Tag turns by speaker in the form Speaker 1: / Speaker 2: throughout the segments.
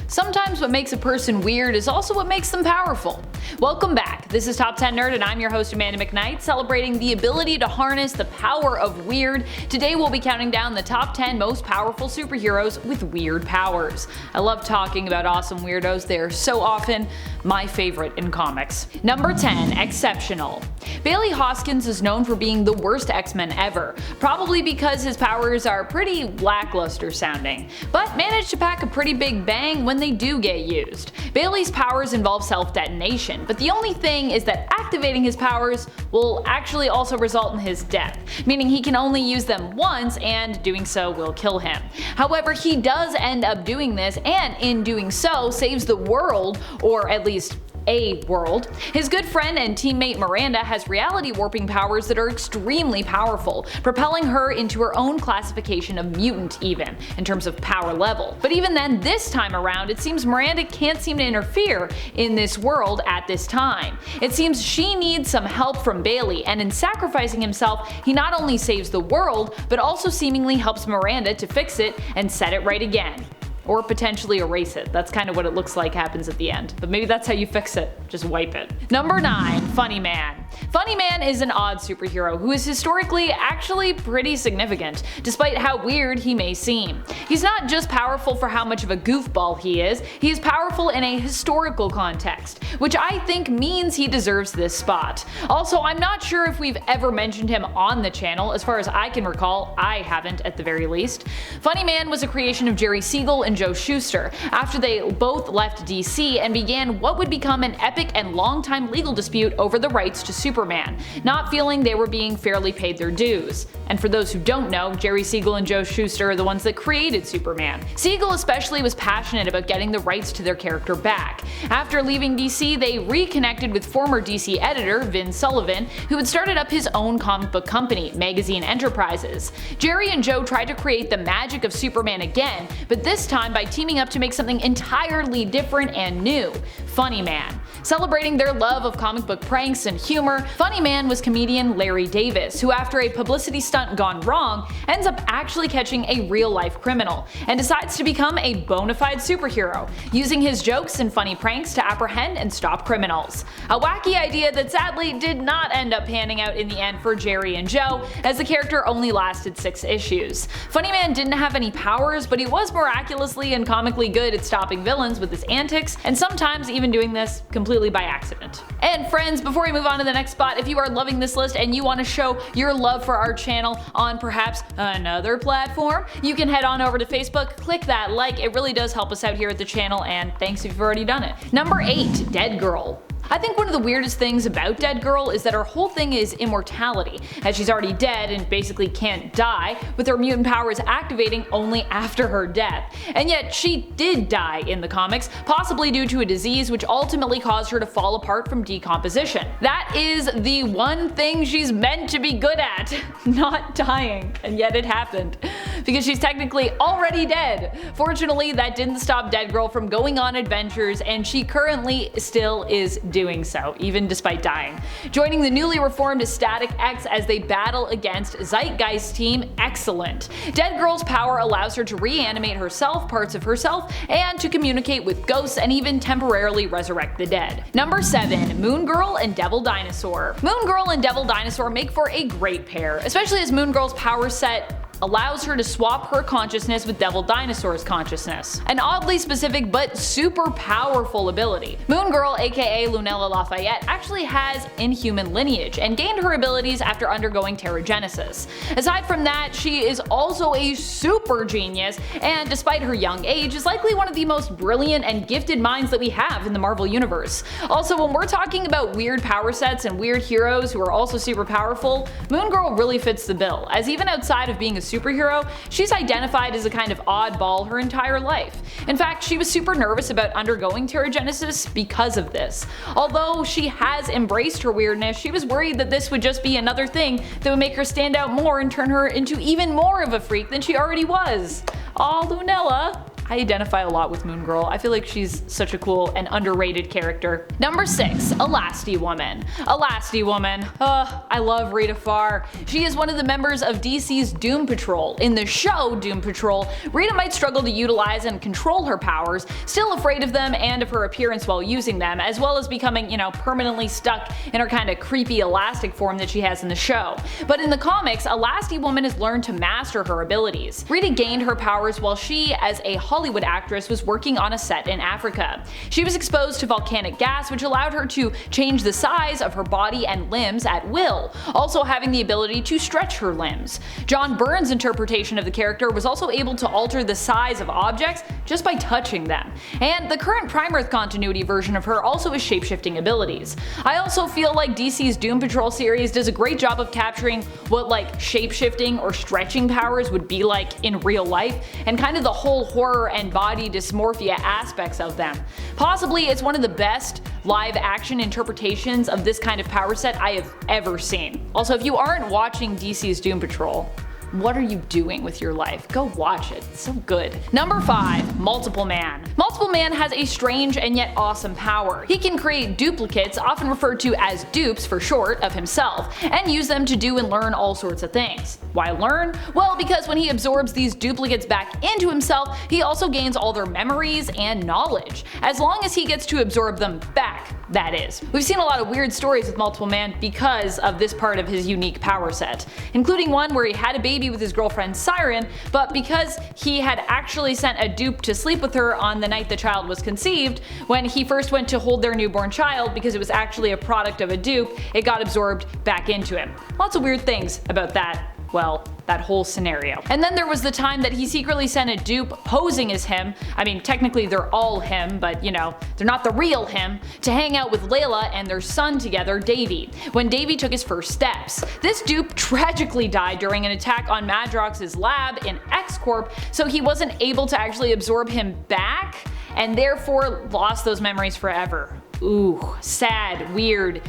Speaker 1: Sometimes what makes a person weird is also what makes them powerful. Welcome back. This is Top 10 Nerd and I'm your host Amanda McKnight, celebrating the ability to harness the power of weird. Today we'll be counting down the top 10 most powerful superheroes with weird powers. I love talking about awesome weirdos, they are so often my favorite in comics. Number 10, X-Ceptional. Bailey Hoskins is known for being the worst X-Men ever, probably because his powers are pretty lackluster sounding, but managed to pack a pretty big bang when they do get used. Bailey's powers involve self-detonation, but the only thing is that activating his powers will actually also result in his death, meaning he can only use them once and doing so will kill him. However, he does end up doing this and in doing so saves the world, or at least a world. His good friend and teammate Miranda has reality warping powers that are extremely powerful, propelling her into her own classification of mutant even, in terms of power level. But even then, this time around, it seems Miranda can't seem to interfere in this world at this time. It seems she needs some help from Bailey, and in sacrificing himself, he not only saves the world, but also seemingly helps Miranda to fix it and set it right again. Or potentially erase it. That's kind of what it looks like happens at the end. But maybe that's how you fix it. Just wipe it. Number 9, Funnyman. Funnyman is an odd superhero who is historically actually pretty significant, despite how weird he may seem. He's not just powerful for how much of a goofball he is powerful in a historical context, which I think means he deserves this spot. Also, I'm not sure if we've ever mentioned him on the channel. As far as I can recall, I haven't at the very least. Funnyman was a creation of Jerry Siegel and Joe Shuster, after they both left DC and began what would become an epic and long-time legal dispute over the rights to Superman, not feeling they were being fairly paid their dues. And for those who don't know, Jerry Siegel and Joe Shuster are the ones that created Superman. Siegel especially was passionate about getting the rights to their character back. After leaving DC, they reconnected with former DC editor Vin Sullivan, who had started up his own comic book company, Magazine Enterprises. Jerry and Joe tried to create the magic of Superman again, but this time by teaming up to make something entirely different and new, Funnyman. Celebrating their love of comic book pranks and humor, Funnyman was comedian Larry Davis, who after a publicity stunt gone wrong, ends up actually catching a real-life criminal, and decides to become a bona fide superhero, using his jokes and funny pranks to apprehend and stop criminals. A wacky idea that sadly did not end up panning out in the end for Jerry and Joe, as the character only lasted 6 issues. Funnyman didn't have any powers, but he was miraculously and comically good at stopping villains with his antics, and sometimes even doing this completely by accident. And friends, before we move on to the next spot, if you are loving this list and you want to show your love for our channel on perhaps another platform, you can head on over to Facebook, click that like, it really does help us out here at the channel, and thanks if you've already done it. Number 8, Dead Girl. I think one of the weirdest things about Dead Girl is that her whole thing is immortality, as she's already dead and basically can't die, with her mutant powers activating only after her death. And yet she did die in the comics, possibly due to a disease which ultimately caused her to fall apart from decomposition. That is the one thing she's meant to be good at, not dying, and yet it happened. Because she's technically already dead. Fortunately, that didn't stop Dead Girl from going on adventures, and she currently still is doing so, even despite dying. Joining the newly reformed Static X as they battle against Zeitgeist team Excellent. Dead Girl's power allows her to reanimate herself, parts of herself, and to communicate with ghosts and even temporarily resurrect the dead. Number 7, Moon Girl and Devil Dinosaur. Moon Girl and Devil Dinosaur make for a great pair, especially as Moon Girl's power set allows her to swap her consciousness with Devil Dinosaur's consciousness. An oddly specific but super powerful ability. Moon Girl, aka Lunella Lafayette, actually has inhuman lineage and gained her abilities after undergoing Terrigenesis. Aside from that, she is also a super genius, and despite her young age, is likely one of the most brilliant and gifted minds that we have in the Marvel Universe. Also, when we're talking about weird power sets and weird heroes who are also super powerful, Moon Girl really fits the bill, as even outside of being a superhero, she's identified as a kind of oddball her entire life. In fact, she was super nervous about undergoing Terrigenesis because of this. Although she has embraced her weirdness, she was worried that this would just be another thing that would make her stand out more and turn her into even more of a freak than she already was. Aw, Lunella. I identify a lot with Moon Girl. I feel like she's such a cool and underrated character. Number 6, Elasti-Woman. Elasti-Woman. I love Rita Farr. She is one of the members of DC's Doom Patrol. In the show Doom Patrol, Rita might struggle to utilize and control her powers, still afraid of them and of her appearance while using them, as well as becoming, permanently stuck in her kind of creepy elastic form that she has in the show. But in the comics, Elasti-Woman has learned to master her abilities. Rita gained her powers while she, as a Hollywood actress, was working on a set in Africa. She was exposed to volcanic gas, which allowed her to change the size of her body and limbs at will, also having the ability to stretch her limbs. John Byrne's interpretation of the character was also able to alter the size of objects just by touching them. And the current Prime Earth continuity version of her also has shapeshifting abilities. I also feel like DC's Doom Patrol series does a great job of capturing what shapeshifting or stretching powers would be like in real life, and kind of the whole horror and body dysmorphia aspects of them. Possibly it's one of the best live action interpretations of this kind of power set I have ever seen. Also, if you aren't watching DC's Doom Patrol, what are you doing with your life? Go watch it. It's so good. Number 5, Multiple Man. Multiple Man has a strange and yet awesome power. He can create duplicates, often referred to as dupes for short, of himself, and use them to do and learn all sorts of things. Why learn? Well, because when he absorbs these duplicates back into himself, he also gains all their memories and knowledge, as long as he gets to absorb them back, that is. We've seen a lot of weird stories with Multiple Man because of this part of his unique power set, including one where he had a baby with his girlfriend Siren, but because he had actually sent a dupe to sleep with her on the night the child was conceived, when he first went to hold their newborn child, because it was actually a product of a dupe, it got absorbed back into him. Lots of weird things about that. Well, that whole scenario. And then there was the time that he secretly sent a dupe posing as him, I mean technically they're all him, but they're not the real him, to hang out with Layla and their son together, Davy, when Davy took his first steps. This dupe tragically died during an attack on Madrox's lab in X-Corp, so he wasn't able to actually absorb him back, and therefore lost those memories forever. Ooh, sad, weird.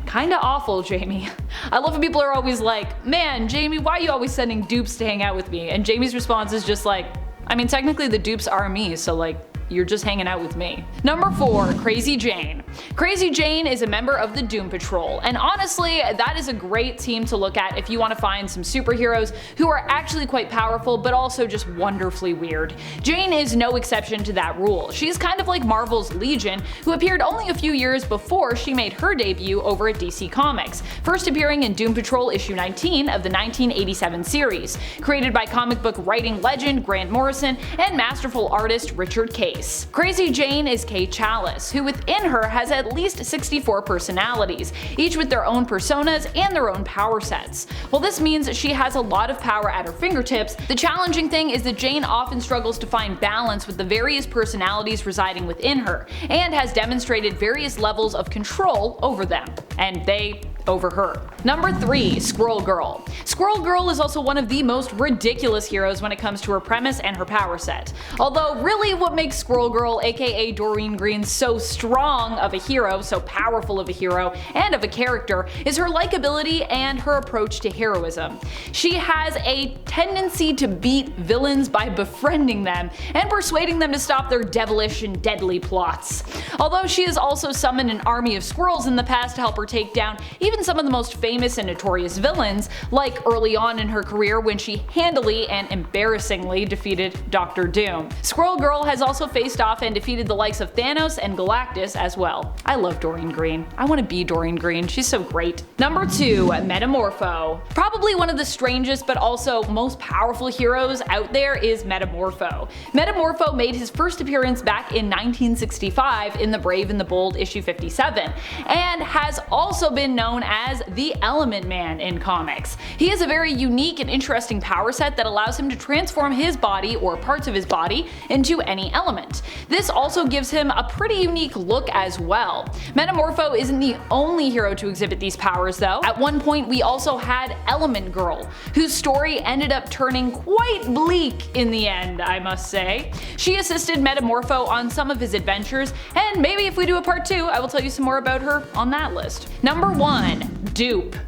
Speaker 1: Kinda awful, Jamie. I love when people are always like, man, Jamie, why are you always sending dupes to hang out with me? And Jamie's response is just like, I mean, technically the dupes are me, so you're just hanging out with me. Number 4, Crazy Jane. Crazy Jane is a member of the Doom Patrol, and honestly, that is a great team to look at if you want to find some superheroes who are actually quite powerful, but also just wonderfully weird. Jane is no exception to that rule. She's kind of like Marvel's Legion, who appeared only a few years before she made her debut over at DC Comics, first appearing in Doom Patrol issue 19 of the 1987 series, created by comic book writing legend Grant Morrison and masterful artist Richard Case. Crazy Jane is Kay Chalice, who within her has at least 64 personalities, each with their own personas and their own power sets. While this means she has a lot of power at her fingertips, the challenging thing is that Jane often struggles to find balance with the various personalities residing within her, and has demonstrated various levels of control over them, and they over her. Number 3, Squirrel Girl. Squirrel Girl is also one of the most ridiculous heroes when it comes to her premise and her power set. Although really what makes Squirrel Girl, aka Doreen Green, so strong of a hero, so powerful of a hero, and of a character, is her likability and her approach to heroism. She has a tendency to beat villains by befriending them and persuading them to stop their devilish and deadly plots. Although she has also summoned an army of squirrels in the past to help her take down even some of the most famous and notorious villains, like early on in her career when she handily and embarrassingly defeated Dr. Doom. Squirrel Girl has also faced off and defeated the likes of Thanos and Galactus as well. I love Doreen Green. I want to be Doreen Green. She's so great. Number 2, Metamorpho. Probably one of the strangest but also most powerful heroes out there is Metamorpho. Metamorpho made his first appearance back in 1965 in The Brave and the Bold issue 57, and has also been known as the Element Man in comics. He has a very unique and interesting power set that allows him to transform his body or parts of his body into any element. This also gives him a pretty unique look as well. Metamorpho isn't the only hero to exhibit these powers though. At one point we also had Element Girl, whose story ended up turning quite bleak in the end, I must say. She assisted Metamorpho on some of his adventures, and maybe if we do a part 2 I will tell you some more about her on that list. Number 1, Doop.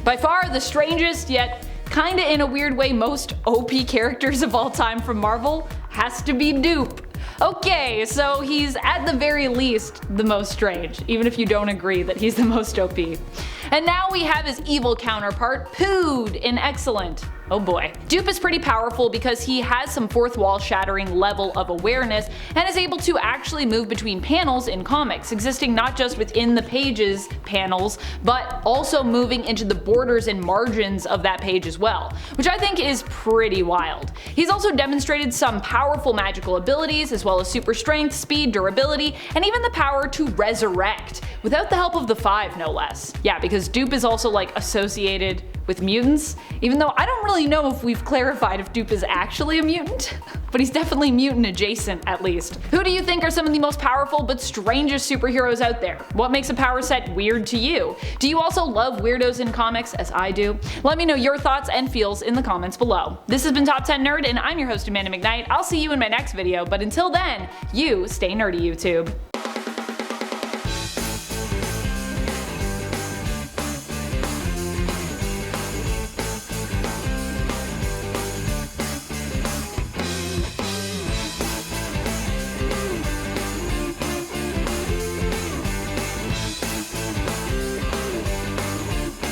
Speaker 1: By far the strangest yet kinda in a weird way most OP characters of all time from Marvel. has to be Doop. Okay, so he's at the very least the most strange, even if you don't agree that he's the most OP. And now we have his evil counterpart, Pood, in Excellent. Oh boy. Doop is pretty powerful because he has some fourth wall shattering level of awareness and is able to actually move between panels in comics, existing not just within the page's panels, but also moving into the borders and margins of that page as well, which I think is pretty wild. He's also demonstrated some powerful magical abilities as well as super strength, speed, durability, and even the power to resurrect, without the help of the 5 no less. Yeah, because Doop is also like associated with mutants, even though I don't really know if we've clarified if Doop is actually a mutant, but he's definitely mutant adjacent at least. Who do you think are some of the most powerful but strangest superheroes out there? What makes a power set weird to you? Do you also love weirdos in comics as I do? Let me know your thoughts and feels in the comments below. This has been Top 10 Nerd and I'm your host Amanda McKnight. I'll see you in my next video, but until then, you stay nerdy, YouTube.